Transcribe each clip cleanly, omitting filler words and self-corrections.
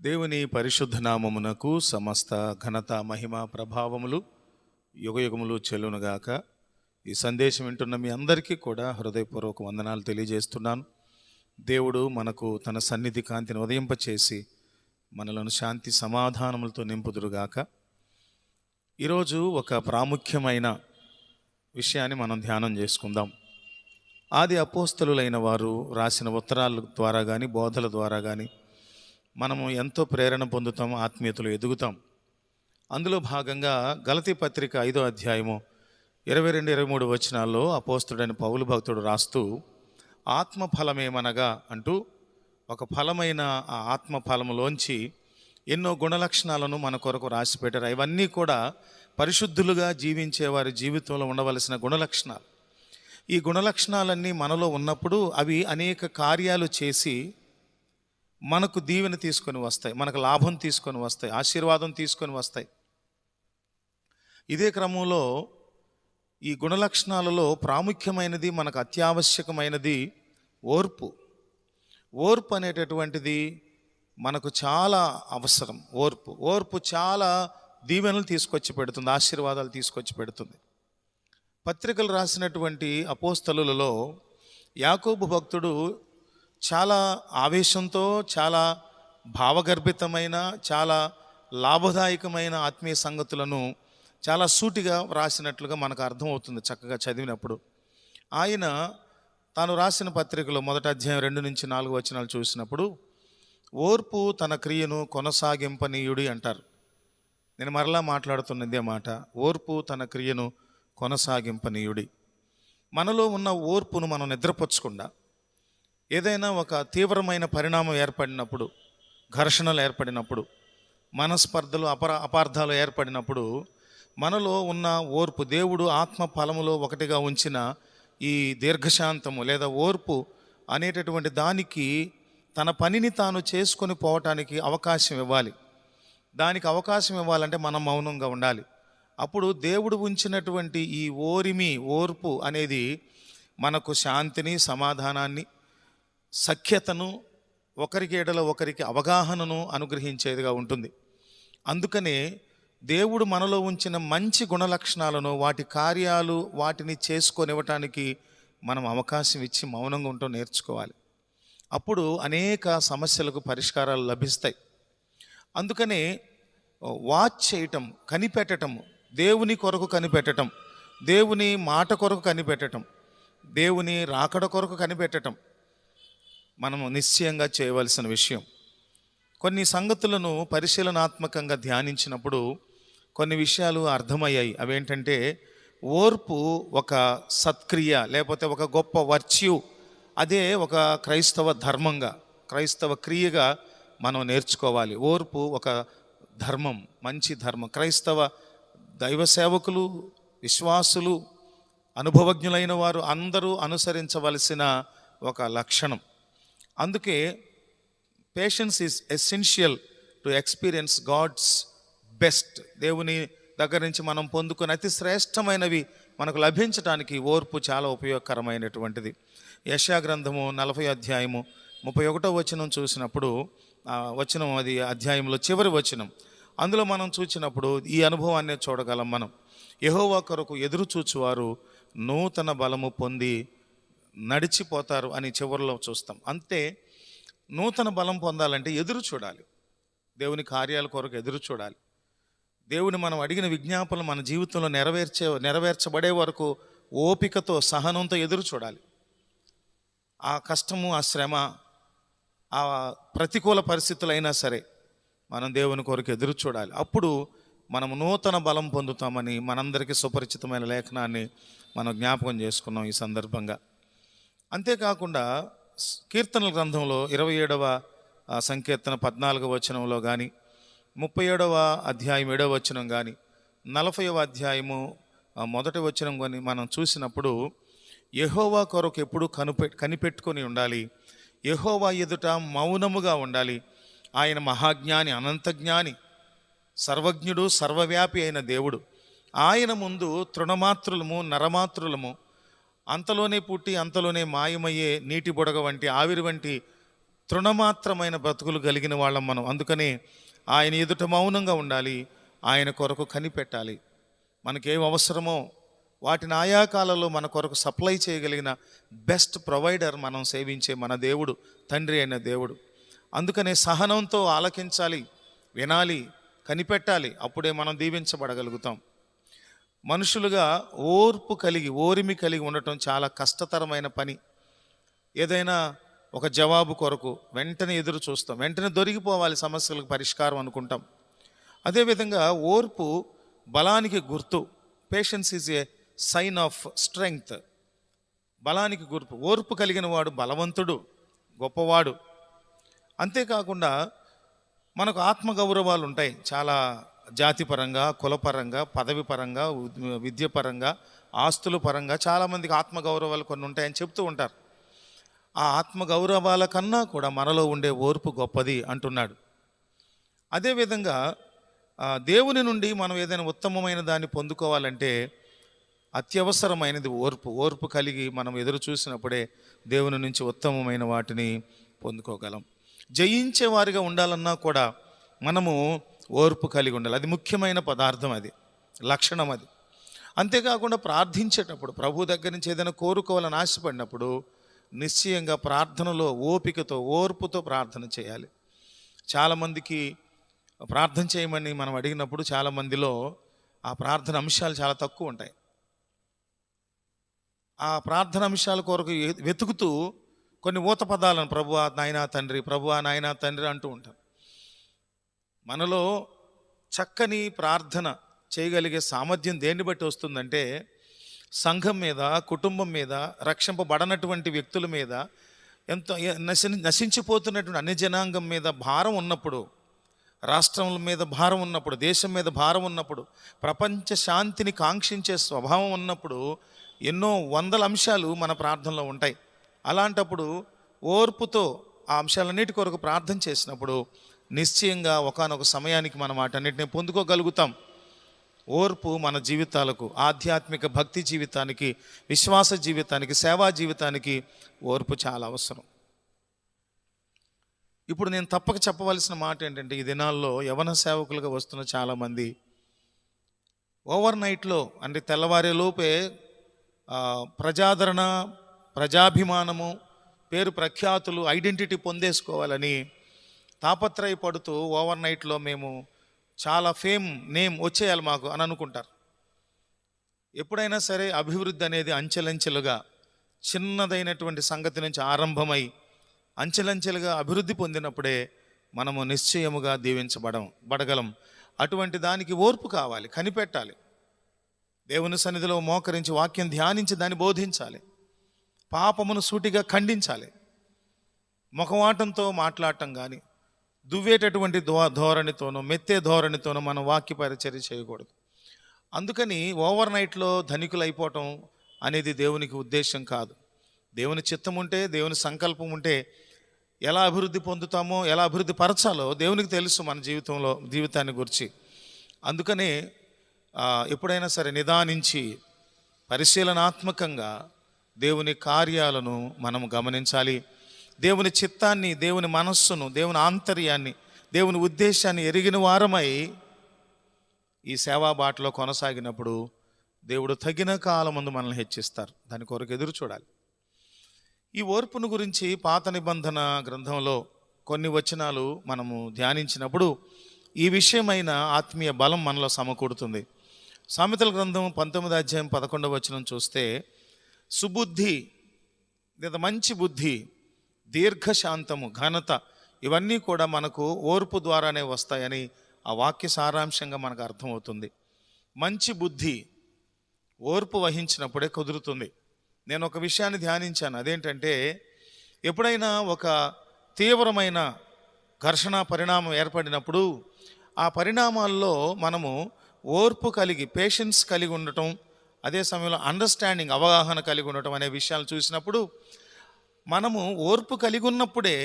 దేవుని పరిశుద్ధ నామమునకు సమస్త ఘనత మహిమ ప్రభావములు యుగయుగములు చెల్లునుగాక. ఈ సందేశం వింటున్న మీ అందరికీ కూడా హృదయపూర్వక వందనాలు తెలియజేస్తున్నాను. దేవుడు మనకు తన సన్నిధి కాంతిని ఉదయింపచేసి మనలను శాంతి సమాధానములతో నింపుదురుగాక. ఈరోజు ఒక ప్రాముఖ్యమైన విషయాన్ని మనం ధ్యానం చేసుకుందాం. ఆది అపోస్తలులైన వారు రాసిన ఉత్తరాల ద్వారా కానీ బోధల ద్వారా కానీ మనము ఎంతో ప్రేరణ పొందుతాం, ఆత్మీయతలో ఎదుగుతాం. అందులో భాగంగా గలతీ పత్రిక 5వ అధ్యాయము 22-23 వచనాల్లో అపోస్తుడైన పౌలు భక్తుడు రాస్తూ ఆత్మఫలమేమనగా అంటూ ఒక ఫలమైన ఆ ఆత్మఫలములోంచి ఎన్నో గుణలక్షణాలను మన కొరకు రాసి పెట్టారు. ఇవన్నీ కూడా పరిశుద్ధులుగా జీవించే వారి జీవితంలో ఉండవలసిన గుణలక్షణాలు. ఈ గుణలక్షణాలన్నీ మనలో ఉన్నప్పుడు అవి అనేక కార్యాలు చేసి మనకు దీవెన తీసుకొని వస్తాయి, మనకు లాభం తీసుకొని వస్తాయి, ఆశీర్వాదం తీసుకొని వస్తాయి. ఇదే క్రమంలో ఈ గుణలక్షణాలలో ప్రాముఖ్యమైనది, మనకు అత్యావశ్యకమైనది ఓర్పు. ఓర్పు అనేటటువంటిది మనకు చాలా అవసరం. ఓర్పు చాలా దీవెనలు తీసుకొచ్చి పెడుతుంది, ఆశీర్వాదాలు తీసుకొచ్చి పెడుతుంది. పత్రికలు రాసినటువంటి అపోస్తలులలో యాకోబు భక్తుడు చాలా ఆవేశంతో, చాలా భావగర్భితమైన, చాలా లాభదాయకమైన ఆత్మీయ సంగతులను చాలా సూటిగా రాసినట్లుగా మనకు అర్థమవుతుంది చక్కగా చదివినప్పుడు. ఆయన తాను రాసిన పత్రికలో మొదటి అధ్యాయం 2-4 వచనాలు చూసినప్పుడు ఓర్పు తన క్రియను కొనసాగింపనీయుడి అంటారు. నేను మరలా మాట్లాడుతున్నదే మాట. ఓర్పు తన క్రియను కొనసాగింపనీయుడి. మనలో ఉన్న ఓర్పును మనం నిద్రపుచ్చకుండా, ఏదైనా ఒక తీవ్రమైన పరిణామం ఏర్పడినప్పుడు, ఘర్షణలు ఏర్పడినప్పుడు, మనస్పర్ధలు అపార్థాలు ఏర్పడినప్పుడు మనలో ఉన్న ఓర్పు, దేవుడు ఆత్మ ఫలములో ఒకటిగా ఉంచిన ఈ దీర్ఘశాంతము లేదా ఓర్పు అనేటటువంటి దానికి తన పనిని తాను చేసుకొని పోవటానికి అవకాశం ఇవ్వాలి. దానికి అవకాశం ఇవ్వాలంటే మనం మౌనంగా ఉండాలి. అప్పుడు దేవుడు ఉంచినటువంటి ఈ ఓర్పు అనేది మనకు శాంతిని, సమాధానాన్ని, సఖ్యతను, ఒకరికి ఎడల ఒకరికి అవగాహనను అనుగ్రహించేదిగా ఉంటుంది. అందుకనే దేవుడు మనలో ఉంచిన మంచి గుణలక్షణాలను, వాటి కార్యాలు, వాటిని చేసుకొనివ్వటానికి మనం అవకాశం ఇచ్చి మౌనంగా ఉండటం నేర్చుకోవాలి. అప్పుడు అనేక సమస్యలకు పరిష్కారాలు లభిస్తాయి. అందుకనే వాచ్ చేయటం, కనిపెట్టటం, దేవుని కొరకు కనిపెట్టటం, దేవుని మాట కొరకు కనిపెట్టటం, దేవుని రాకడ కొరకు కనిపెట్టటం మనము నిశ్చయంగా చేయవలసిన విషయం. కొన్ని సంగతులను పరిశీలనాత్మకంగా ధ్యానించినప్పుడు కొన్ని విషయాలు అర్థమయ్యాయి. అవేంటంటే, ఓర్పు ఒక సత్క్రియ, లేకపోతే ఒక గొప్ప వర్చ్యూ. అదే ఒక క్రైస్తవ ధర్మంగా, క్రైస్తవ క్రియగా మనం నేర్చుకోవాలి. ఓర్పు ఒక ధర్మం, మంచి ధర్మం. క్రైస్తవ దైవ సేవకులు, విశ్వాసులు, అనుభవజ్ఞులైన వారు అందరూ అనుసరించవలసిన ఒక లక్షణం. అందుకే patience is essential to experience God's best. దేవుని దగ్గర నుంచి మనం పొందుకుని అతి శ్రేష్టమైనవి మనకు లభించడానికి ఓర్పు చాలా ఉపయోగకరమైనటువంటిది. యెషయా గ్రంథము 40వ అధ్యాయము 31వ వచనం చూసినప్పుడు, వచనం అది అధ్యాయంలో చివరి వచనం, అందులో మనం చూసినప్పుడు ఈ అనుభవాన్ని చూడగలం మనం. యెహోవా కొరకు ఎదురు చూచువారు నూతన బలము పొంది నడిచిపోతారు అని చివరిలో చూస్తాం. అంతే, నూతన బలం పొందాలంటే ఎదురు చూడాలి. దేవుని కార్యాల కొరకు ఎదురు చూడాలి. దేవుని మనం అడిగిన విజ్ఞాపనలు మన జీవితంలో నెరవేర్చబడే వరకు ఓపికతో, సహనంతో ఎదురు చూడాలి. ఆ కష్టము, ఆ శ్రమ, ఆ ప్రతికూల పరిస్థితులైనా సరే మనం దేవుని కొరకు ఎదురు చూడాలి. అప్పుడు మనం నూతన బలం పొందుతామని మనందరికీ సుపరిచితమైన లేఖనాన్ని మనం జ్ఞాపకం చేసుకున్నాం ఈ సందర్భంగా. అంతేకాకుండా కీర్తనల గ్రంథంలో 27వ సంకీర్తన 14వ వచనంలో కానీ, 37వ అధ్యాయం 7వ వచనం కానీ, 40వ అధ్యాయము 1వ వచనం కానీ మనం చూసినప్పుడు యెహోవా కొరకు ఎప్పుడు కనిపెట్టుకొని ఉండాలి. యెహోవా ఎదుట మౌనముగా ఉండాలి. ఆయన మహాజ్ఞాని, అనంతజ్ఞాని, సర్వజ్ఞుడు, సర్వవ్యాపి అయిన దేవుడు. ఆయన ముందు తృణమాత్రులము, నరమాత్రులము, అంతలోనే పుట్టి అంతలోనే మాయమయ్యే నీటి బుడగ వంటి, ఆవిరి వంటి తృణమాత్రమైన బ్రతుకులు కలిగిన వాళ్ళం మనం. అందుకని ఆయన ఎదుట మౌనంగా ఉండాలి, ఆయన కొరకు కనిపెట్టాలి. మనకేం అవసరమో వాటిని ఆయా కాలంలో మన కొరకు సప్లై చేయగలిగిన బెస్ట్ ప్రొవైడర్ మనం సేవించే మన దేవుడు, తండ్రి అయిన దేవుడు. అందుకనే సహనంతో ఆలకించాలి, వినాలి, కనిపెట్టాలి. అప్పుడే మనం దీవించబడగలుగుతాం. మనుషులుగా ఓరిమి కలిగి ఉండటం చాలా కష్టతరమైన పని. ఏదైనా ఒక జవాబు కొరకు వెంటనే ఎదురు చూస్తాం, వెంటనే దొరికిపోవాలి సమస్యలకు పరిష్కారం అనుకుంటాం. అదేవిధంగా ఓర్పు బలానికి గుర్తు. Patience is a sign of strength. బలానికి గుర్తు. ఓర్పు కలిగిన వాడు బలవంతుడు, గొప్పవాడు. అంతేకాకుండా మనకు ఆత్మగౌరవాలు ఉంటాయి చాలా, జాతిపరంగా, కులపరంగా, పదవి పరంగా, విద్యపరంగా, ఆస్తుల పరంగా చాలామందికి ఆత్మగౌరవాలు కొన్ని ఉంటాయని చెప్తూ ఉంటారు. ఆ ఆత్మగౌరవాల కన్నా కూడా మనలో ఉండే ఓర్పు గొప్పది అంటున్నాడు. అదేవిధంగా దేవుని నుండి మనం ఏదైనా ఉత్తమమైన దాన్ని పొందుకోవాలంటే అత్యవసరమైనది ఓర్పు. ఓర్పు కలిగి మనం ఎదురు చూసినప్పుడే దేవుని నుంచి ఉత్తమమైన వాటిని పొందుకోగలం. జయించే వారిగా ఉండాలన్నా కూడా మనము ఓర్పు కలిగి ఉండాలి. అది ముఖ్యమైన పదార్థం, అది లక్షణం. అది అంతేకాకుండా ప్రార్థించేటప్పుడు, ప్రభు దగ్గర నుంచి ఏదైనా కోరుకోవాలని ఆశపడినప్పుడు నిశ్చయంగా ప్రార్థనలో ఓపికతో, ఓర్పుతో ప్రార్థన చేయాలి. చాలామందికి ప్రార్థన చేయమని మనం అడిగినప్పుడు చాలామందిలో ఆ ప్రార్థన అంశాలు చాలా తక్కువ ఉంటాయి. ఆ ప్రార్థన అంశాల కొరకు వెతుకుతూ కొన్ని ఊత పదాలను ప్రభువా నాయనా తండ్రి, ప్రభువా నాయనా తండ్రి అంటూ ఉంటారు. మనలో చక్కని ప్రార్థన చేయగలిగే సామర్థ్యం దేన్ని బట్టి వస్తుందంటే, సంఘం మీద, కుటుంబం మీద, రక్షింపబడనటువంటి వ్యక్తుల మీద, ఎంతో నశించిపోతున్నటువంటి అన్ని జనాంగం మీద భారం ఉన్నప్పుడు, రాష్ట్రం మీద భారం ఉన్నప్పుడు, దేశం మీద భారం ఉన్నప్పుడు, ప్రపంచ శాంతిని కాంక్షించే స్వభావం ఉన్నప్పుడు ఎన్నో వందల అంశాలు మన ప్రార్థనలో ఉంటాయి. అలాంటప్పుడు ఓర్పుతో ఆ అంశాలన్నిటి కొరకు ప్రార్థన చేసినప్పుడు నిశ్చయంగా ఒకానొక సమయానికి మనం వాటన్నిటిని పొందుకోగలుగుతాం. ఓర్పు మన జీవితాలకు, ఆధ్యాత్మిక భక్తి జీవితానికి, విశ్వాస జీవితానికి, సేవా జీవితానికి ఓర్పు చాలా అవసరం. ఇప్పుడు నేను తప్పక చెప్పవలసిన మాట ఏంటంటే, ఈ దినాల్లో యవన సేవకులుగా వస్తున్న చాలామంది ఓవర్ నైట్లో, అంటే తెల్లవారే లోపే ప్రజాదరణ, ప్రజాభిమానము, పేరు ప్రఖ్యాతులు, ఐడెంటిటీ పొందేసుకోవాలని తాపత్రయపడుతూ ఓవర్ నైట్లో మేము చాలా నేమ్ వచ్చేయాలి మాకు అని అనుకుంటారు. ఎప్పుడైనా సరే అభివృద్ధి అనేది అంచెలంచెలుగా చిన్నదైనటువంటి సంగతి నుంచి ఆరంభమై అంచెలంచెలుగా అభివృద్ధి పొందినప్పుడే మనము నిశ్చయముగా దీవించబడగలం. అటువంటి దానికి ఓర్పు కావాలి, కనిపెట్టాలి. దేవుని సన్నిధిలో మోకరించి వాక్యం ధ్యానించి దాన్ని బోధించాలి. పాపమును సూటిగా ఖండించాలి. ముఖవాటంతో మాట్లాడటం కానీ, దువ్వేటటువంటి ధోరణితోనో, మెత్తే ధోరణితోనో మనం వాక్య పరిచర్య చేయకూడదు. అందుకని ఓవర్ నైట్లో ధనికులు అయిపోవటం అనేది దేవునికి ఉద్దేశం కాదు. దేవుని చిత్తం ఉంటే, దేవుని సంకల్పం ఉంటే ఎలా అభివృద్ధి పొందుతామో, ఎలా అభివృద్ధి పరచాలో దేవునికి తెలుసు మన జీవితాన్ని గురించి. అందుకనే ఎప్పుడైనా సరే నిదానించి పరిశీలనాత్మకంగా దేవుని కార్యాలను మనము గమనించాలి. దేవుని చిత్తాన్ని, దేవుని మనస్సును, దేవుని ఆంతర్యాన్ని, దేవుని ఉద్దేశాన్ని ఎరిగిన వారమై ఈ సేవా బాటలో కొనసాగినప్పుడు దేవుడు తగిన కాలమందు మనల్ని హెచ్చిస్తారు. దాని కొరకు ఎదురు చూడాలి. ఈ ఓర్పును గురించి పాత నిబంధన గ్రంథంలో కొన్ని వచనాలు మనము ధ్యానించినప్పుడు ఈ విషయమైన ఆత్మీయ బలం మనలో సమకూడుతుంది. సామెతల గ్రంథం 19వ అధ్యాయం 11వ వచనం చూస్తే, సుబుద్ధి లేదా మంచి బుద్ధి, దీర్ఘశాంతము, ఘనత, ఇవన్నీ కూడా మనకు ఓర్పు ద్వారానే వస్తాయని ఆ వాక్య సారాంశంగా మనకు అర్థమవుతుంది. మంచి బుద్ధి ఓర్పు వహించినప్పుడే కుదురుతుంది. నేను ఒక విషయాన్ని ధ్యానించాను. అదేంటంటే, ఎప్పుడైనా ఒక తీవ్రమైన ఘర్షణ పరిణామం ఏర్పడినప్పుడు ఆ పరిణామాల్లో మనము ఓర్పు కలిగి, పేషెన్స్ కలిగి ఉండటం, అదే సమయంలో అండర్స్టాండింగ్, అవగాహన కలిగి ఉండటం అనే విషయాలు చూసినప్పుడు మనము ఓర్పు కలిగి ఉన్నప్పుడే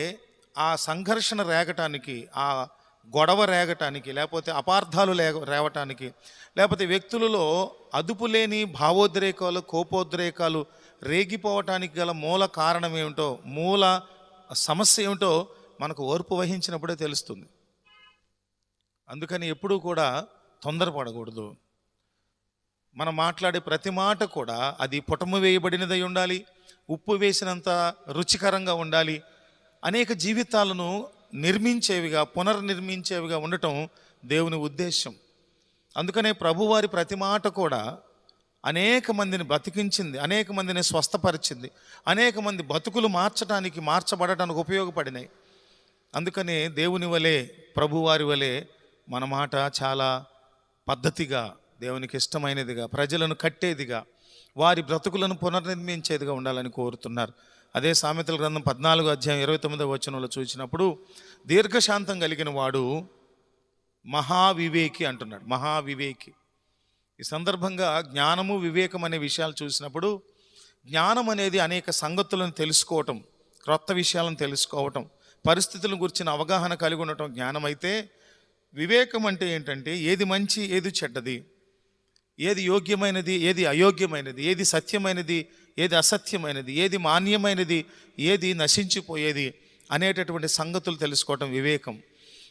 ఆ సంఘర్షణ రేగటానికి, ఆ గొడవ రేగటానికి, లేకపోతే అపార్థాలు రేవటానికి, లేకపోతే వ్యక్తులలో అదుపు లేని భావోద్రేకాలు, కోపోద్రేకాలు రేగిపోవటానికి గల మూల కారణం ఏమిటో, మూల సమస్య ఏమిటో మనకు ఓర్పు వహించినప్పుడే తెలుస్తుంది. అందుకని ఎప్పుడూ కూడా తొందరపడకూడదు. మనం మాట్లాడే ప్రతి మాట కూడా అది పుటము వేయబడినదై ఉండాలి, ఉప్పు వేసినంత రుచికరంగా ఉండాలి. అనేక జీవితాలను నిర్మించేవిగా, పునర్నిర్మించేవిగా ఉండటం దేవుని ఉద్దేశం. అందుకనే ప్రభువారి ప్రతి మాట కూడా అనేక మందిని బతికించింది, అనేక మందిని స్వస్థపరిచింది, అనేక మంది బతుకులు మార్చబడటానికి ఉపయోగపడినాయి. అందుకనే దేవుని వలె, ప్రభువారి వలె మన మాట చాలా పద్ధతిగా, దేవునికి ఇష్టమైనదిగా, ప్రజలను కట్టేదిగా, వారి బ్రతుకులను పునర్నిర్మించేదిగా ఉండాలని కోరుతున్నారు. అదే సామెతల గ్రంథం 14:29 చూసినప్పుడు దీర్ఘశాంతం కలిగిన వాడు మహావివేకి అంటున్నాడు. మహావివేకి. ఈ సందర్భంగా జ్ఞానము, వివేకం అనే విషయాలు చూసినప్పుడు, జ్ఞానం అనేది అనేక సంగతులను తెలుసుకోవటం, క్రొత్త విషయాలను తెలుసుకోవటం, పరిస్థితులను గురించిన అవగాహన కలిగి ఉండటం జ్ఞానం అయితే, వివేకం అంటే ఏంటంటే ఏది మంచి, ఏది చెడ్డది, ఏది యోగ్యమైనది, ఏది అయోగ్యమైనది, ఏది సత్యమైనది, ఏది అసత్యమైనది, ఏది మాన్యమైనది, ఏది నశించిపోయేది అనేటటువంటి సంగతులు తెలుసుకోవటం వివేకం.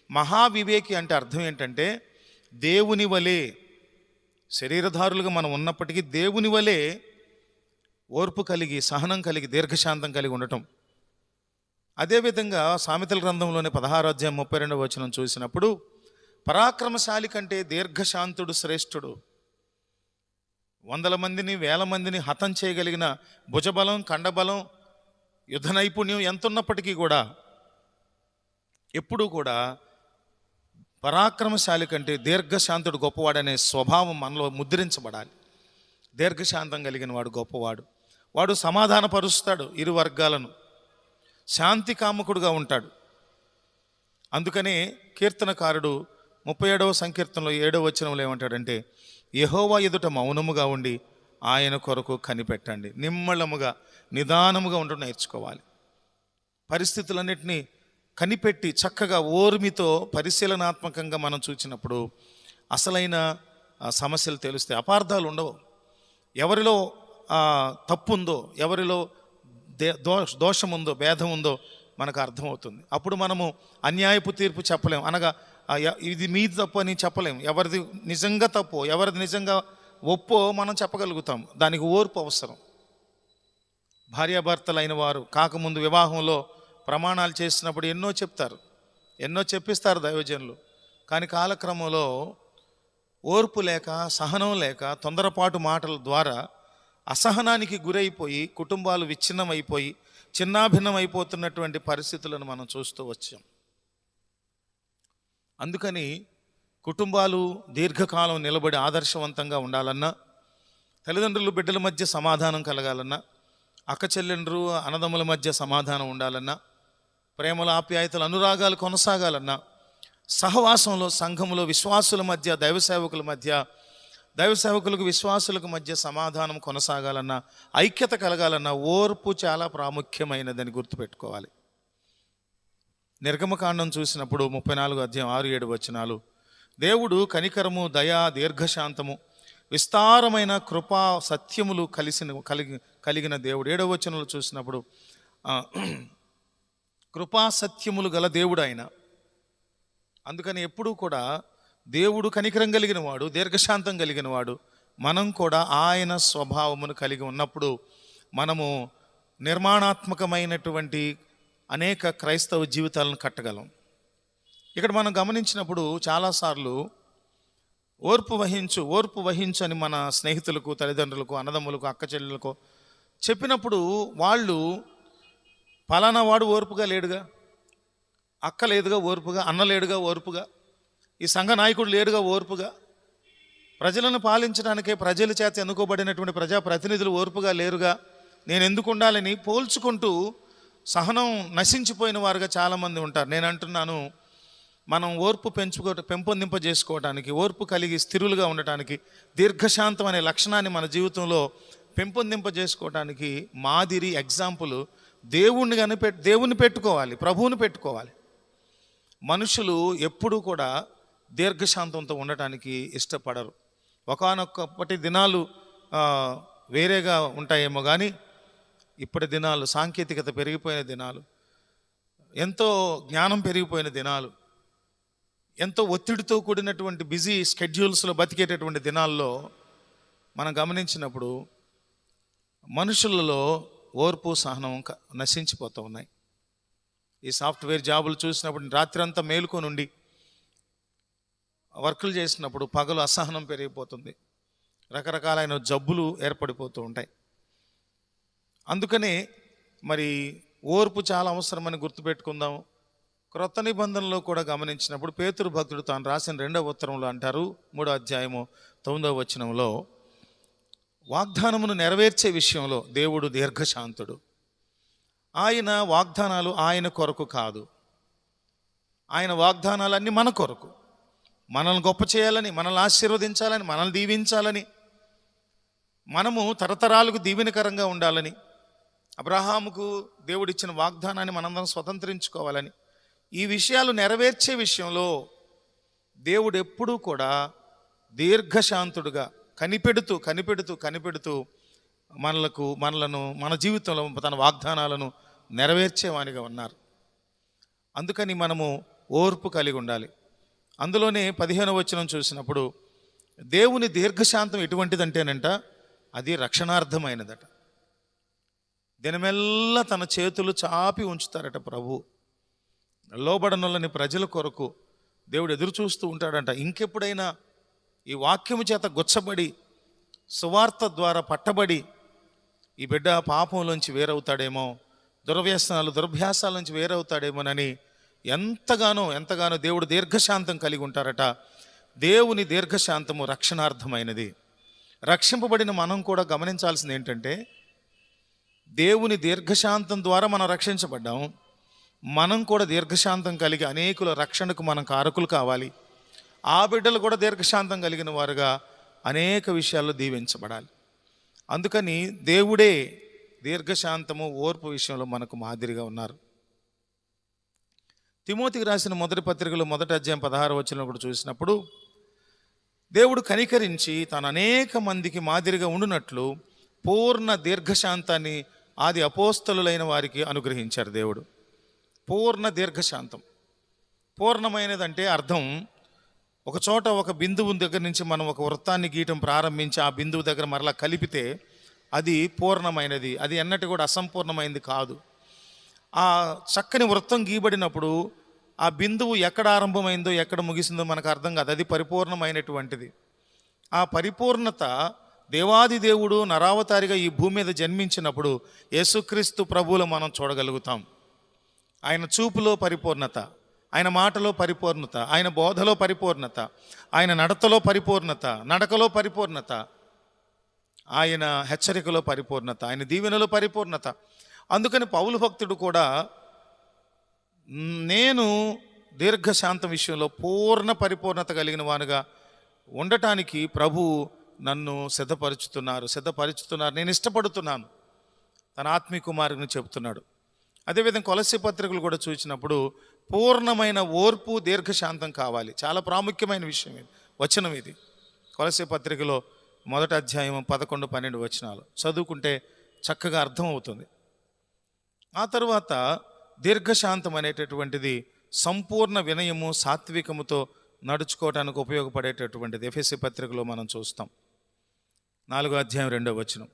మహావివేకి అంటే అర్థం ఏంటంటే దేవుని వలె, శరీరధారులుగా మనం ఉన్నప్పటికీ దేవుని వలె ఓర్పు కలిగి, సహనం కలిగి, దీర్ఘశాంతం కలిగి ఉండటం. అదేవిధంగా సామెతల గ్రంథంలోని 16:32 చూసినప్పుడు పరాక్రమశాలి కంటే దీర్ఘశాంతుడు శ్రేష్ఠుడు. 100 మందిని, 1000 మందిని హతం చేయగలిగిన భుజబలం, కండబలం, యుద్ధ నైపుణ్యం ఎంత ఉన్నప్పటికీ కూడా ఎప్పుడూ కూడా పరాక్రమశాలి కంటే దీర్ఘశాంతుడు గొప్పవాడనే స్వభావం మనలో ముద్రించబడాలి. దీర్ఘశాంతం కలిగిన వాడు గొప్పవాడు. వాడు సమాధానపరుస్తాడు ఇరు వర్గాలను, శాంతి కాముకుడుగా ఉంటాడు. అందుకనే కీర్తనకారుడు 37వ సంకీర్తనలో 7వ వచనంలో ఏమంటాడంటే, యెహోవా ఎదుట మౌనముగా ఉండి ఆయన కొరకు కనిపెట్టండి. నిమ్మళముగా, నిదానముగా ఉండడం నేర్చుకోవాలి. పరిస్థితులన్నిటినీ కనిపెట్టి చక్కగా ఓర్మితో పరిశీలనాత్మకంగా మనం చూసినప్పుడు అసలైన సమస్యలు తెలుస్తాయి. అపార్థాలు ఉండవు. ఎవరిలో తప్పు ఉందో, ఎవరిలో దోషం ఉందో, భేదం ఉందో మనకు అర్థమవుతుంది. అప్పుడు మనము అన్యాయపు తీర్పు చెప్పలేము. అనగా ఇది మీది తప్పు అని చెప్పలేము. ఎవరిది నిజంగా తప్పు, ఎవరిది నిజంగా ఒప్పో మనం చెప్పగలుగుతాం. దానికి ఓర్పు అవసరం. భార్యాభర్తలు అయిన వారు కాకముందు వివాహంలో ప్రమాణాలు చేసినప్పుడు ఎన్నో చెప్తారు, ఎన్నో చెప్పిస్తారు దైవజనులు. కానీ కాలక్రమంలో ఓర్పు లేక, సహనం లేక, తొందరపాటు మాటల ద్వారా అసహనానికి గురైపోయి కుటుంబాలు విచ్ఛిన్నమైపోయి చిన్నాభిన్నం అయిపోతున్నటువంటి పరిస్థితులను మనం చూస్తూ వచ్చాం. అందుకని కుటుంబాలు దీర్ఘకాలం నిలబడి ఆదర్శవంతంగా ఉండాలన్నా, తల్లిదండ్రులు బిడ్డల మధ్య సమాధానం కలగాలన్నా, అక్క చెల్లెండ్రు అన్నదమ్ముల మధ్య సమాధానం ఉండాలన్నా, ప్రేమల ఆప్యాయతలు అనురాగాలు కొనసాగాలన్నా, సహవాసంలో సంఘములో విశ్వాసుల మధ్య, దైవ సేవకులకు విశ్వాసులకు మధ్య సమాధానం కొనసాగాలన్నా, ఐక్యత కలగాలన్నా ఓర్పు చాలా ప్రాముఖ్యమైనదని గుర్తుపెట్టుకోవాలి. నిర్గమకాండం చూసినప్పుడు 34:6-7 దేవుడు కనికరము, దయా, దీర్ఘశాంతము, విస్తారమైన కృపా సత్యములు కలిగిన దేవుడు. 7వ వచనంలో చూసినప్పుడు కృపా సత్యములు గల దేవుడు ఆయన. అందుకని ఎప్పుడూ కూడా దేవుడు కనికరం కలిగిన వాడు, దీర్ఘశాంతం కలిగిన వాడు. మనం కూడా ఆయన స్వభావమును కలిగి ఉన్నప్పుడు మనము నిర్మాణాత్మకమైనటువంటి అనేక క్రైస్తవ జీవితాలను కట్టగలం. ఇక్కడ మనం గమనించినప్పుడు చాలాసార్లు ఓర్పు వహించు అని మన స్నేహితులకు, తల్లిదండ్రులకు, అన్నదమ్ములకు, అక్క చెల్లెలకు చెప్పినప్పుడు వాళ్ళు పలానా వాడు ఓర్పుగా లేడుగా, అక్క లేదుగా ఓర్పుగా, అన్న లేడుగా ఓర్పుగా, ఈ సంఘ నాయకుడు లేడుగా ఓర్పుగా, ప్రజలను పాలించడానికే ప్రజల చేత ఎన్నుకోబడినటువంటి ప్రజాప్రతినిధులు ఓర్పుగా లేరుగా, నేను ఎందుకు ఉండాలని పోల్చుకుంటూ సహనం నశించిపోయిన వారుగా చాలామంది ఉంటారు. నేను అంటున్నాను, మనం ఓర్పు పెంపొందింపజేసుకోవడానికి, ఓర్పు కలిగి స్థిరులుగా ఉండటానికి, దీర్ఘశాంతం అనే లక్షణాన్ని మన జీవితంలో పెంపొందింపజేసుకోవడానికి మాదిరి ఎగ్జాంపుల్ దేవుణ్ణి పెట్టుకోవాలి, ప్రభువుని పెట్టుకోవాలి. మనుషులు ఎప్పుడూ కూడా దీర్ఘశాంతంతో ఉండటానికి ఇష్టపడరు. ఒకానొక్కటి దినాలు వేరేగా ఉంటాయేమో కానీ ఇప్పటి దినాలు, సాంకేతికత పెరిగిపోయిన దినాలు, ఎంతో జ్ఞానం పెరిగిపోయిన దినాలు, ఎంతో ఒత్తిడితో కూడినటువంటి బిజీ స్కెడ్యూల్స్లో బతికేటటువంటి దినాల్లో మనం గమనించినప్పుడు మనుషులలో ఓర్పు సహనం నశించిపోతూ ఉన్నాయి. ఈ సాఫ్ట్వేర్ జాబులు చూసినప్పుడు రాత్రి అంతా మేలుకొని ఉండి వర్కులు చేసినప్పుడు పగలు అసహనం పెరిగిపోతుంది, రకరకాలైన జబ్బులు ఏర్పడిపోతూ ఉంటాయి. అందుకనే మరి ఓర్పు చాలా అవసరమని గుర్తుపెట్టుకుందాం. క్రొత్త నిబంధనలో కూడా గమనించినప్పుడు పేతురు భక్తుడు తాను రాసిన 2వ ఉత్తరంలో అంటారు, 3వ అధ్యాయము 9వ వచనంలో, వాగ్దానమును నెరవేర్చే విషయంలో దేవుడు దీర్ఘశాంతుడు. ఆయన వాగ్దానాలు ఆయన కొరకు కాదు, ఆయన వాగ్దానాలన్నీ మన కొరకు, మనల్ని గొప్ప చేయాలని, మనల్ని ఆశీర్వదించాలని, మనల్ని దీవించాలని, మనము తరతరాలకు దీవెనకరంగా ఉండాలని, అబ్రహాముకు దేవుడిచ్చిన వాగ్దానాన్ని మనందరం స్వతంత్రించుకోవాలని, ఈ విషయాలు నెరవేర్చే విషయంలో దేవుడు ఎప్పుడూ కూడా దీర్ఘశాంతుడుగా కనిపెడుతూ కనిపెడుతూ కనిపెడుతూ మనలను మన జీవితంలో తన వాగ్దానాలను నెరవేర్చేవానిగా ఉన్నారు. అందుకని మనము ఓర్పు కలిగి ఉండాలి. అందులోనే 15వ వచనం చూసినప్పుడు దేవుని దీర్ఘశాంతం ఎటువంటిదంటేనంట, అది రక్షణార్థమైనదట. దినమెల్లా తన చేతులు చాపి ఉంచుతారట ప్రభు. లోబడనులని ప్రజల కొరకు దేవుడు ఎదురు చూస్తూ ఉంటాడంట. ఇంకెప్పుడైనా ఈ వాక్యము చేత గుచ్చబడి సువార్త ద్వారా పట్టబడి ఈ బిడ్డ పాపంలోంచి వేరవుతాడేమో, దుర్వ్యసనాలు దుర్భ్యాసాల నుంచి వేరవుతాడేమోనని ఎంతగానో దేవుడు దీర్ఘశాంతం కలిగి ఉంటారట. దేవుని దీర్ఘశాంతము రక్షణార్థమైనది. రక్షింపబడిన మనం కూడా గమనించాల్సింది ఏంటంటే, దేవుని దీర్ఘశాంతం ద్వారా మనం రక్షించబడ్డాం. మనం కూడా దీర్ఘశాంతం కలిగి అనేకుల రక్షణకు మనం కారకులు కావాలి. ఆ బిడ్డలు కూడా దీర్ఘశాంతం కలిగిన వారుగా అనేక విషయాల్లో దీవించబడాలి. అందుకని దేవుడే దీర్ఘశాంతము ఓర్పు విషయంలో మనకు మాదిరిగా ఉన్నారు. తిమోతికి రాసిన మొదటి పత్రికలో 1వ అధ్యాయం 16వ వచనం కూడా చూసినప్పుడు, దేవుడు కనికరించి తను అనేక మందికి మాదిరిగా ఉండునట్లు పూర్ణ దీర్ఘశాంతాన్ని ఆది అపోస్తలులైన వారికి అనుగ్రహించారు. దేవుడు పూర్ణ దీర్ఘశాంతం, పూర్ణమైనదంటే అర్థం, ఒక చోట ఒక బిందువు దగ్గర నుంచి మనం ఒక వృత్తాన్ని గీయటం ప్రారంభించి ఆ బిందువు దగ్గర మరలా కలిపితే అది పూర్ణమైనది. అది ఎన్నటి కూడా అసంపూర్ణమైనది కాదు. ఆ చక్కని వృత్తం గీయబడినప్పుడు ఆ బిందువు ఎక్కడ ఆరంభమైందో ఎక్కడ ముగిసిందో మనకు అర్థం కాదు. అది పరిపూర్ణమైనటువంటిది. ఆ పరిపూర్ణత దేవాది దేవుడు నరావతారిగా ఈ భూమి మీద జన్మించినప్పుడు యేసుక్రీస్తు ప్రభువులో మనం చూడగలుగుతాం. ఆయన చూపులో పరిపూర్ణత, ఆయన మాటలో పరిపూర్ణత, ఆయన బోధలో పరిపూర్ణత, ఆయన నడతలో పరిపూర్ణత, నడకలో పరిపూర్ణత, ఆయన హెచ్చరికలో పరిపూర్ణత, ఆయన దీవెనలో పరిపూర్ణత. అందుకని పౌలు భక్తుడు కూడా, నేను దీర్ఘశాంతం విషయంలో పూర్ణ పరిపూర్ణత కలిగిన వానుగా ఉండటానికి ప్రభు నన్ను సిద్ధపరుచుతున్నారు, నేను ఇష్టపడుతున్నాను, తన ఆత్మీయ కుమారుని చెబుతున్నాడు. అదేవిధంగా కొలస్సీ పత్రికలు కూడా చూసినప్పుడు పూర్ణమైన ఓర్పు దీర్ఘశాంతం కావాలి. చాలా ప్రాముఖ్యమైన విషయం ఇది, వచనం ఇది. కొలస్సీ పత్రికలో 1వ అధ్యాయం 11, 12 వచనాలు చదువుకుంటే చక్కగా అర్థమవుతుంది. ఆ తరువాత దీర్ఘశాంతం అనేటటువంటిది సంపూర్ణ వినయము సాత్వికముతో నడుచుకోవడానికి ఉపయోగపడేటటువంటిది. ఎఫెసీ పత్రికలో మనం చూస్తాం 4వ అధ్యాయం 2వ వచనం.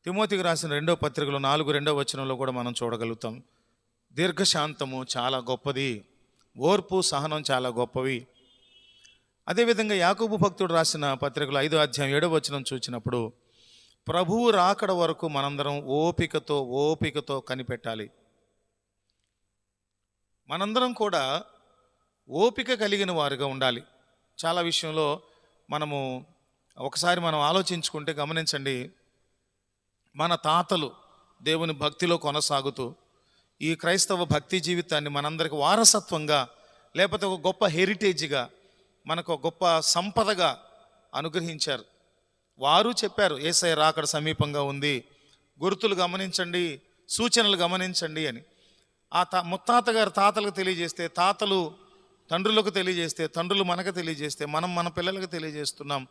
తిమోతికి రాసిన 2వ పత్రికలో 4:2 వచనంలో కూడా మనం చూడగలుగుతాం. దీర్ఘశాంతము చాలా గొప్పది, ఓర్పు సహనం చాలా గొప్పవి. అదేవిధంగా యాకోబు భక్తుడు రాసిన పత్రికలో 5వ అధ్యాయం 7వ వచనం చూసినప్పుడు, ప్రభువు రాకడ వరకు మనందరం ఓపికతో కనిపెట్టాలి. మనందరం కూడా ఓపిక కలిగిన వారుగా ఉండాలి. చాలా విషయంలో ఒకసారి మనం ఆలోచించుకుంటే గమనించండి, మన తాతలు దేవుని భక్తిలో కొనసాగుతూ ఈ క్రైస్తవ భక్తి జీవితాన్ని మనందరికి వారసత్వంగా, లేకపోతే ఒక గొప్ప హెరిటేజ్గా, మనకు గొప్ప సంపదగా అనుగ్రహించారు. వారు చెప్పారు, యేసయ్య రాకడ సమీపంగా ఉంది, గుర్తులు గమనించండి, సూచనలు గమనించండి అని. ఆ ముత్తాత గారు తాతలకు తెలియజేస్తే, తాతలు తండ్రులకు తెలియజేస్తే, తండ్రులు మనకు తెలియజేస్తే, మనం మన పిల్లలకు తెలియజేస్తున్నాం,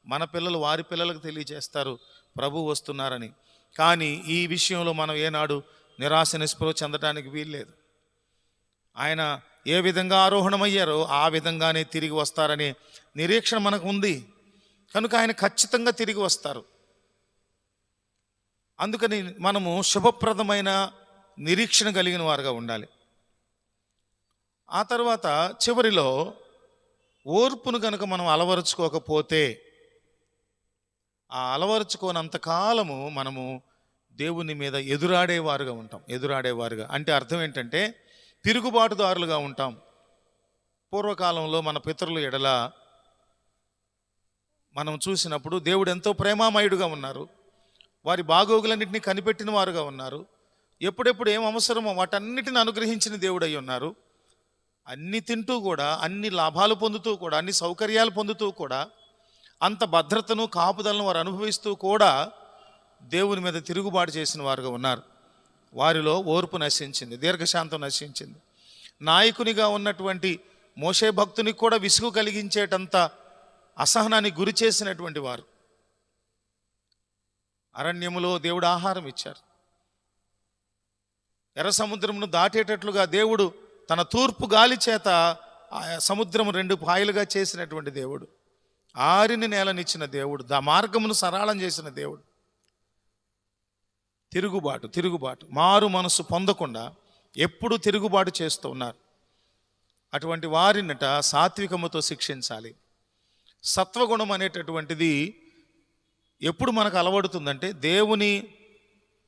మన పిల్లలు వారి పిల్లలకు తెలియజేస్తారు ప్రభు వస్తున్నారని. కానీ ఈ విషయంలో మనం ఏనాడు నిరాశ నిస్పృహ చెందడానికి వీల్లేదు. ఆయన ఏ విధంగా ఆరోహణమయ్యారో ఆ విధంగానే తిరిగి వస్తారనే నిరీక్షణ మనకు ఉంది కనుక ఆయన ఖచ్చితంగా తిరిగి వస్తారు. అందుకని మనము శుభప్రదమైన నిరీక్షణ కలిగిన వారుగా ఉండాలి. ఆ తర్వాత చివరిలో ఓర్పును కనుక మనం అలవరుచుకోకపోతే, ఆ అలవరుచుకోనంతకాలము మనము దేవుని మీద ఎదురాడేవారుగా అంటే అర్థం ఏంటంటే తిరుగుబాటుదారులుగా ఉంటాం. పూర్వకాలంలో మన పితరుల ఎడల మనం చూసినప్పుడు దేవుడు ఎంతో ప్రేమామయుడుగా ఉన్నారు. వారి బాగోగులన్నింటినీ కనిపెట్టిన వారుగా ఉన్నారు. ఎప్పుడెప్పుడు ఏం అవసరమో వాటన్నిటిని అనుగ్రహించిన దేవుడు అయి ఉన్నారు. అన్ని తింటూ కూడా, అన్ని లాభాలు పొందుతూ కూడా, అన్ని సౌకర్యాలు పొందుతూ కూడా, అంత భద్రతను కాపుదలను వారు అనుభవిస్తూ కూడా దేవుని మీద తిరుగుబాటు చేసిన వారుగా ఉన్నారు. వారిలో ఓర్పు నశించింది, దీర్ఘశాంతం నశించింది. నాయకునిగా ఉన్నటువంటి మోషే భక్తునికి కూడా విసుగు కలిగించేటంత అసహనానికి గురి చేసినటువంటి వారు. అరణ్యములో దేవుడు ఆహారం ఇచ్చారు. ఎర్ర సముద్రమును దాటేటట్లుగా దేవుడు తన తూర్పు గాలి చేత సముద్రము 2 పాయలుగా చేసినటువంటి దేవుడు. ఆరిని నేలనిచ్చిన దేవుడు, మార్గమును సరళం చేసిన దేవుడు. తిరుగుబాటు మారు మనసు పొందకుండా ఎప్పుడు తిరుగుబాటు చేస్తూ ఉన్నారు. అటువంటి వారినట సాత్వికముతో శిక్షించాలి. సత్వగుణం అనేటటువంటిది ఎప్పుడు మనకు అలవడుతుందంటే దేవుని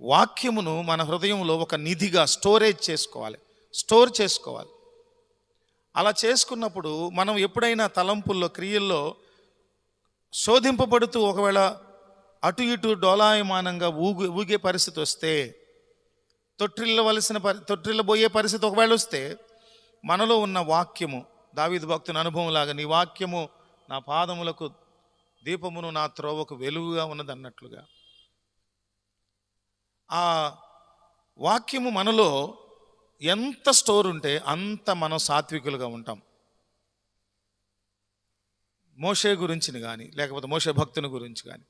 వాక్యమును మన హృదయంలో ఒక నిధిగా స్టోర్ చేసుకోవాలి. అలా చేసుకున్నప్పుడు మనం ఎప్పుడైనా తలంపుల్లో, క్రియల్లో శోధింపబడుతూ ఒకవేళ అటు ఇటు డోలాయమానంగా ఊగే పరిస్థితి వస్తే, తొట్టిల్లబోయే పరిస్థితి ఒకవేళ వస్తే, మనలో ఉన్న వాక్యము దావీదు భక్తుని అనుభవం లాగా, నీ వాక్యము నా పాదములకు దీపమును, నా త్రోవకు వెలుగుగా ఉన్నది అన్నట్లుగా, ఆ వాక్యము మనలో ఎంత స్టోర్ ఉంటే అంత మనం సాత్వికులుగా ఉంటాం. మోషే గురించి కానీ, లేకపోతే మోషే భక్తుని గురించి కానీ,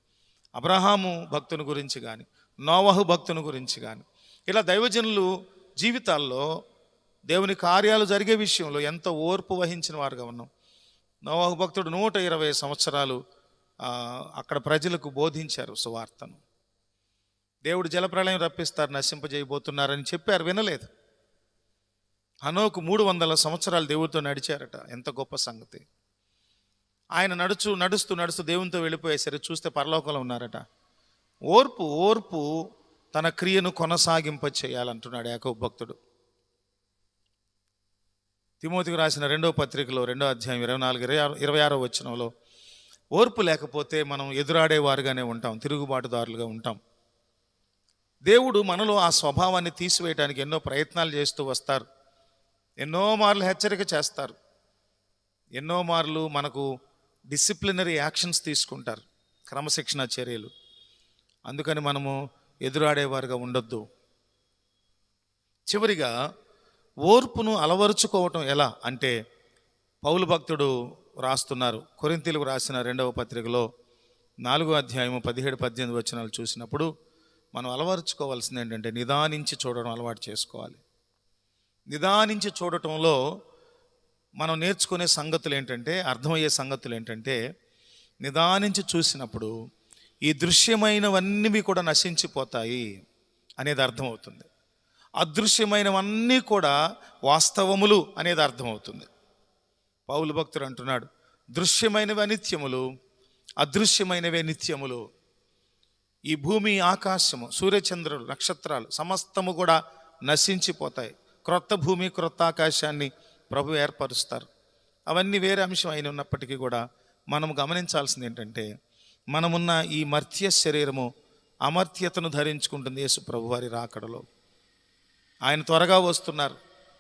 అబ్రహాము భక్తుని గురించి కానీ, నోవహు భక్తుని గురించి కానీ, ఇలా దైవజనులు జీవితాల్లో దేవుని కార్యాలు జరిగే విషయంలో ఎంతో ఓర్పు వహించిన వారుగా ఉన్నాం. నోవహు భక్తుడు 120 సంవత్సరాలు అక్కడ ప్రజలకు బోధించారు సువార్తను. దేవుడు జలప్రళయం రప్పిస్తారు, నశింపజేయబోతున్నారని చెప్పారు, వినలేదు. హనోకు 300 సంవత్సరాలు దేవుడితో నడిచారట. ఎంత గొప్ప సంగతి! ఆయన నడుస్తూ దేవునితో వెళ్ళిపోయేసరికి చూస్తే పరలోకంలో ఉన్నారట. ఓర్పు తన క్రియను కొనసాగింప చేయాలంటున్నాడు యాకోబు భక్తుడు. తిమోతికి రాసిన 2వ పత్రికలో 2వ అధ్యాయం 24-26 వచనంలో, ఓర్పు లేకపోతే మనం ఎదురాడేవారుగానే ఉంటాం, తిరుగుబాటుదారులుగా ఉంటాం. దేవుడు మనలో ఆ స్వభావాన్ని తీసివేయడానికి ఎన్నో ప్రయత్నాలు చేస్తూ వస్తారు. ఎన్నో మార్లు హెచ్చరిక చేస్తారు. ఎన్నో మార్లు మనకు డిసిప్లినరీ యాక్షన్స్ తీసుకుంటారు, క్రమశిక్షణ చర్యలు. అందుకని మనము ఎదురాడేవారుగా ఉండొద్దు. చివరిగా ఓర్పును అలవరుచుకోవటం ఎలా అంటే, పౌలు భక్తుడు రాస్తున్నారు కొరింథీయులకు రాసిన 2వ పత్రికలో 4వ అధ్యాయము 17-18 వచనాలు చూసినప్పుడు మనం అలవరుచుకోవాల్సింది ఏంటంటే, నిదానించి చూడడం అలవాటు చేసుకోవాలి. నిదానించి చూడటంలో మనం నేర్చుకునే సంగతులు ఏంటంటే, అర్థమయ్యే సంగతులు ఏంటంటే, నిదానించి చూసినప్పుడు ఈ దృశ్యమైనవన్నీ కూడా నశించిపోతాయి అనేది అర్థమవుతుంది. అదృశ్యమైనవన్నీ కూడా వాస్తవములు అనేది అర్థమవుతుంది. పౌలు భక్తుడు అంటున్నాడు, దృశ్యమైనవి అనిత్యములు, అదృశ్యమైనవే నిత్యములు. ఈ భూమి, ఆకాశము, సూర్యచంద్రులు, నక్షత్రాలు సమస్తము కూడా నశించిపోతాయి. క్రొత్త భూమి, క్రొత్త ఆకాశాన్ని ప్రభు ఏర్పరుస్తారు. అవన్నీ వేరే అంశం అయిన ఉన్నప్పటికీ కూడా మనం గమనించాల్సింది ఏంటంటే, మనమున్న ఈ మర్త్య శరీరము అమర్త్యతను ధరించుకుంటుంది యేసు ప్రభు వారి రాకడలో. ఆయన త్వరగా వస్తున్నారు.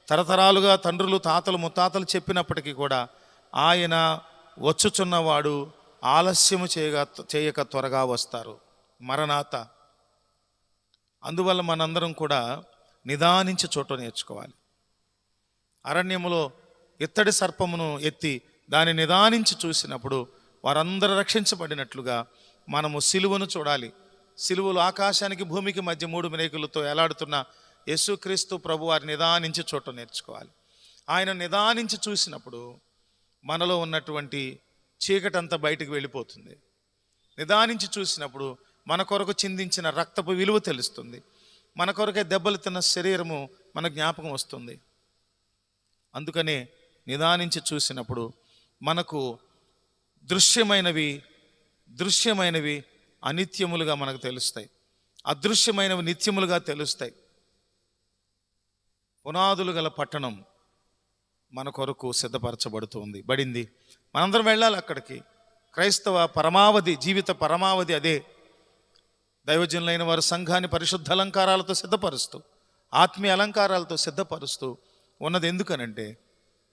తరతరాలుగా తండ్రులు, తాతలు, ముత్తాతలు చెప్పినప్పటికీ కూడా ఆయన వచ్చుచున్నవాడు ఆలస్యము చేయక త్వరగా వస్తారు, మరణాత. అందువల్ల మనందరం కూడా నిదానించి చూడటం నేర్చుకోవాలి. అరణ్యములో ఇత్తడి సర్పమును ఎత్తి దాన్ని నిదానించి చూసినప్పుడు వారందరూ రక్షించబడినట్లుగా మనము సిలువను చూడాలి. సిలువలు ఆకాశానికి భూమికి మధ్య 3 మేకులతో ఎలాడుతున్న యేసుక్రీస్తు ప్రభు వారిని నిదానించి చూడటం నేర్చుకోవాలి. ఆయన నిదానించి చూసినప్పుడు మనలో ఉన్నటువంటి చీకటంతా బయటికి వెళ్ళిపోతుంది. నిదానించి చూసినప్పుడు మన కొరకు చిందించిన రక్తపు విలువ తెలుస్తుంది. మన కొరకే దెబ్బలు తిన్న శరీరము మన జ్ఞాపకం వస్తుంది. అందుకనే నిదానించి చూసినప్పుడు మనకు దృశ్యమైనవి అనిత్యములుగా మనకు తెలుస్తాయి, అదృశ్యమైనవి నిత్యములుగా తెలుస్తాయి. పునాదులు గల పట్టణం మన కొరకు సిద్ధపరచబడుతుంది, బడింది. మనందరం వెళ్ళాలి అక్కడికి. క్రైస్తవ పరమావధి, జీవిత పరమావధి అదే. దైవజనులైన వారు సంఘాన్ని పరిశుద్ధ అలంకారాలతో సిద్ధపరుస్తూ, ఆత్మీయ అలంకారాలతో సిద్ధపరుస్తూ ఉన్నది ఎందుకనంటే,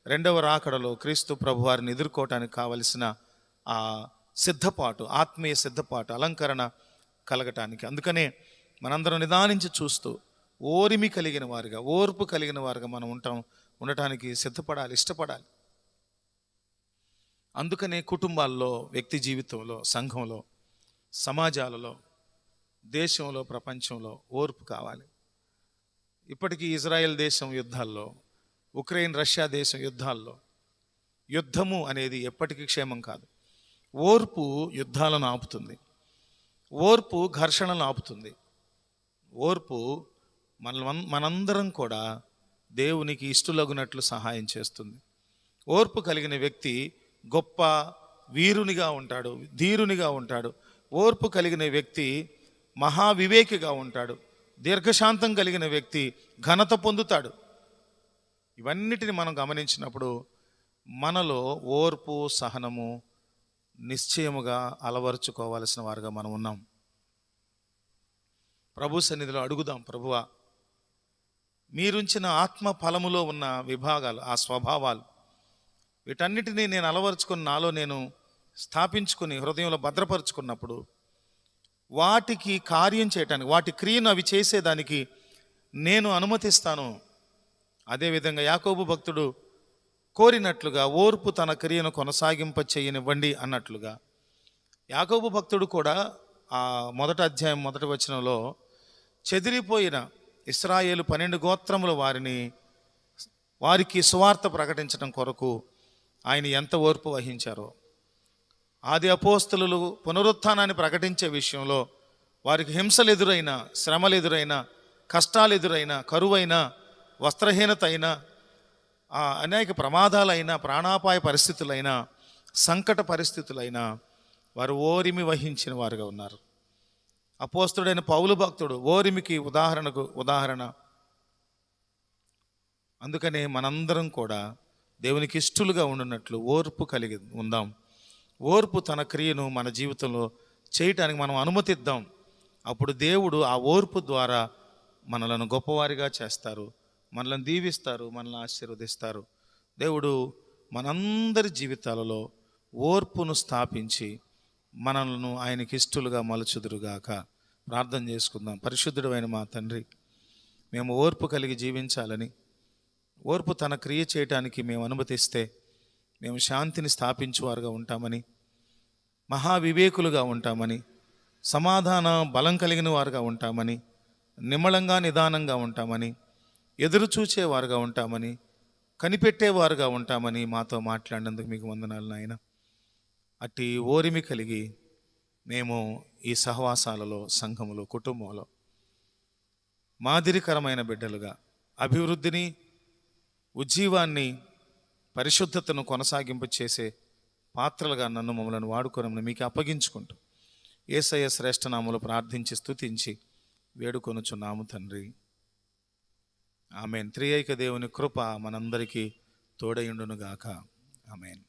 రెండవ రాకడలో క్రీస్తు ప్రభువారిని ఎదుర్కోవటానికి కావలసిన ఆ సిద్ధపాటు, ఆత్మీయ సిద్ధపాటు, అలంకరణ కలగటానికి. అందుకనే మనందరం నిదానించి చూస్తూ ఓర్పు కలిగిన వారుగా మనం ఉండటానికి సిద్ధపడాలి, ఇష్టపడాలి. అందుకనే కుటుంబాల్లో, వ్యక్తి జీవితంలో, సంఘంలో, సమాజాలలో, దేశంలో, ప్రపంచంలో ఓర్పు కావాలి. ఇప్పటికీ ఇజ్రాయెల్ దేశం యుద్ధాల్లో, ఉక్రెయిన్ రష్యా దేశం యుద్ధాల్లో యుద్ధము అనేది ఎప్పటికీ క్షేమం కాదు. ఓర్పు యుద్ధాలను ఆపుతుంది, ఓర్పు ఘర్షణలను ఆపుతుంది. ఓర్పు మనందరం కూడా దేవునికి ఇష్టలగునట్లు సహాయం చేస్తుంది. ఓర్పు కలిగిన వ్యక్తి గొప్ప వీరునిగా ఉంటాడు, ధీరునిగా ఉంటాడు. ఓర్పు కలిగిన వ్యక్తి మహావివేకిగా ఉంటాడు. దీర్ఘశాంతం కలిగిన వ్యక్తి ఘనత పొందుతాడు. ఇవన్నిటిని మనం గమనించినప్పుడు మనలో ఓర్పు, సహనము నిశ్చయముగా అలవరుచుకోవాల్సిన వారుగా మనం ఉన్నాం. ప్రభు సన్నిధిలో అడుగుదాం, ప్రభువా, మీరుంచిన ఆత్మ ఫలములో ఉన్న విభాగాలు, ఆ స్వభావాలు, వీటన్నిటినీ నేను అలవరుచుకుని నాలో నేను స్థాపించుకుని హృదయంలో భద్రపరుచుకున్నప్పుడు వాటికి కార్యం చేయటానికి, వాటి క్రియను అవి చేసేదానికి నేను అనుమతిస్తాను. అదేవిధంగా యాకోబు భక్తుడు కోరినట్లుగా ఓర్పు తన క్రియను కొనసాగింప చేయనివ్వండి అన్నట్లుగా యాకోబు భక్తుడు కూడా ఆ 1వ అధ్యాయం 1వ వచనంలో చెదిరిపోయిన ఇశ్రాయేలు 12 గోత్రముల వారికి సువార్త ప్రకటించడం కొరకు ఆయన ఎంత ఓర్పు వహించారో, ఆది అపోస్తలులు పునరుత్థానాన్ని ప్రకటించే విషయంలో వారికి హింసలు ఎదురైన, శ్రమలు ఎదురైన, కష్టాలు ఎదురైన, కరువైన, వస్త్రహీనత అయినా, అనేక ప్రమాదాలైన, ప్రాణాపాయ పరిస్థితులైన, సంకట పరిస్థితులైనా వారు ఓరిమి వహించిన వారుగా ఉన్నారు. అపోస్తుడైన పౌలు భక్తుడు ఓరిమికి ఉదాహరణ. అందుకనే మనందరం కూడా దేవునికి ఇష్టలుగా ఉండున్నట్లు ఓర్పు కలిగి ఉందాం. ఓర్పు తన క్రియను మన జీవితంలో చేయటానికి మనం అనుమతిద్దాం. అప్పుడు దేవుడు ఆ ఓర్పు ద్వారా మనలను గొప్పవారిగా చేస్తారు, మనల్ని దీవిస్తారు, మనల్ని ఆశీర్వదిస్తారు. దేవుడు మనందరి జీవితాలలో ఓర్పును స్థాపించి మనలను ఆయనకి ఇష్టలుగా మలుచుదురుగాక. ప్రార్థన చేసుకుందాం. పరిశుద్ధుడైన మా తండ్రి, మేము ఓర్పు కలిగి జీవించాలని, ఓర్పు తన క్రియ చేయటానికి మేము అనుమతిస్తే మేము శాంతిని స్థాపించువారుగా ఉంటామని, మహావివేకులుగా ఉంటామని, సమాధాన బలం కలిగిన వారుగా ఉంటామని, నిమ్మళంగా నిదానంగా ఉంటామని, ఎదురు చూచేవారుగా ఉంటామని, కనిపెట్టేవారుగా ఉంటామని మాతో మాట్లాడినందుకు మీకు వందనాలు నాయన. అట్టి ఓరిమి కలిగి మేము ఈ సహవాసాలలో, సంఘములో, కుటుంబంలో మాదిరికరమైన బిడ్డలుగా అభివృద్ధిని, ఉజ్జీవాన్ని, పరిశుద్ధతను కొనసాగింపు చేసే పాత్రలుగా నన్ను, మమ్మల్ని వాడుకోనమని మీకు అప్పగించుకుంటూ యేసయ్య శ్రేష్ఠ నామములో ప్రార్థించి స్తుతించి వేడుకొనుచున్నాము తండ్రి. ఆమెన్. త్రియైక దేవుని కృప మనందరికీ తోడయుండునుగాక. ఆమెన్.